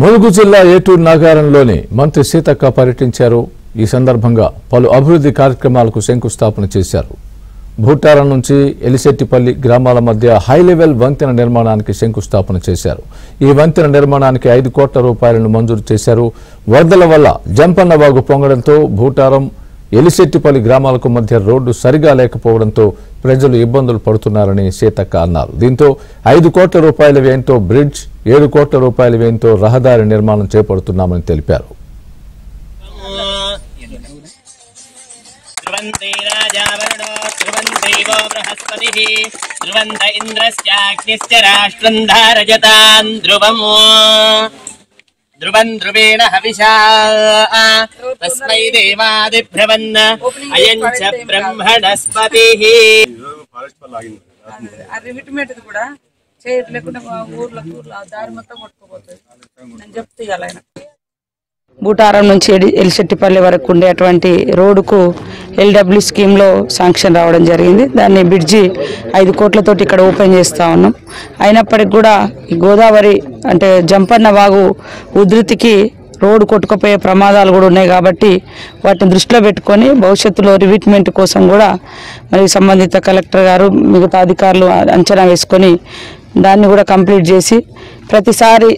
ములుగు జిల్లా ఏటూరు నగరంలోని మంత్రి సీతక్క పర్యటించారు. ఈ సందర్భంగా పలు అభివృద్ధి కార్యక్రమాలకు శంకుస్థాపన చేశారు. భూటారం నుంచి ఎలిశెట్టిపల్లి గ్రామాల మధ్య హై లెవెల్ వంతెన నిర్మాణానికి శంకుస్థాపన చేశారు. ఈ వంతెన నిర్మాణానికి 5 కోట్ల రూపాయలను మంజూరు చేశారు. వరదల వల్ల జంపన్నవాగు పొంగడంతో భూటారం ఎలిశెట్టిపల్లి గ్రామాలకు మధ్య రోడ్డు సరిగా లేకపోవడంతో ప్రజలు ఇబ్బందులు పడుతున్నారని సీతక్క అన్నారు. దీంతో 5 కోట్ల రూపాయల వ్యయంతో బ్రిడ్జ్, 7 కోట్ల రూపాయల వ్యయంతో రహదారి నిర్మాణం చేపడుతున్నామని తెలిపారు. ध्रुवं ध्रुवेण हविषा तस्मै देवादिभ्रवन् अयं च ब्रह्मणस्पतिः రివిట్మెంట్ కూడా చేయట్లేకుండా ఊర్లకు దారి మొత్తం కొట్టుకుపోతుంది. నేను చెప్తే ఇవ్వాలైన బూటారం నుంచి ఎలిశెట్టిపల్లి వరకు ఉండేటువంటి రోడ్డుకు ఎల్డబ్ల్యూ స్కీమ్లో శాంక్షన్ రావడం జరిగింది. దాన్ని బ్రిడ్జి 5 కోట్లతోటి ఇక్కడ ఓపెన్ చేస్తూ ఉన్నాం. అయినప్పటికీ కూడా ఈ గోదావరి అంటే జంపన్న వాగు ఉధృతికి రోడ్డు కొట్టుకుపోయే ప్రమాదాలు కూడా ఉన్నాయి కాబట్టి వాటిని దృష్టిలో పెట్టుకొని భవిష్యత్తులో రివిట్మెంట్ కోసం కూడా మరి సంబంధిత కలెక్టర్ గారు మిగతా అధికారులు అంచనా వేసుకొని దాన్ని కూడా కంప్లీట్ చేసి ప్రతిసారి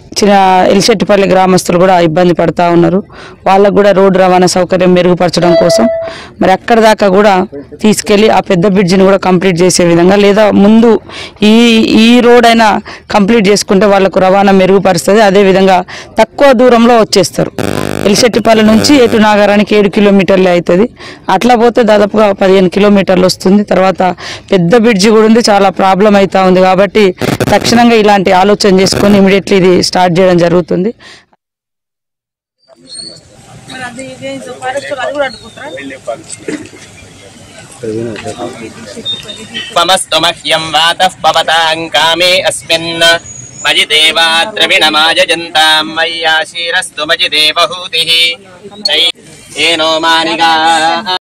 ఎలిశెట్టిపల్లి గ్రామస్తులు కూడా ఇబ్బంది పడుతూ ఉన్నారు. వాళ్ళకు కూడా రోడ్డు రవాణా సౌకర్యం మెరుగుపరచడం కోసం మరి అక్కడ దాకా కూడా తీసుకెళ్ళి ఆ పెద్ద బ్రిడ్జిని కూడా కంప్లీట్ చేసే విధంగా, లేదా ముందు ఈ రోడ్ అయినా కంప్లీట్ చేసుకుంటే వాళ్ళకు రవాణా మెరుగుపరుస్తుంది. అదేవిధంగా తక్కువ దూరంలో వచ్చేస్తారు. ఎలిశెట్టిపల్లి నుంచి ఏటూరు నగరానికి 7 కిలోమీటర్లే అవుతుంది. అట్లా పోతే దాదాపుగా 15 కిలోమీటర్లు వస్తుంది. తర్వాత పెద్ద బ్రిడ్జి కూడా ఉంది, చాలా ప్రాబ్లం అవుతా ఉంది. కాబట్టి తక్షణంగా ఇలాంటి ఆలోచన చేసుకొని ఇమీడియట్లీ ఇది స్టార్ట్ చేయడం జరుగుతుంది. मयि देवा द्रविणमाय जन्तां मय्याशीरस्तु मयि देवहूतिः येनो मानिगा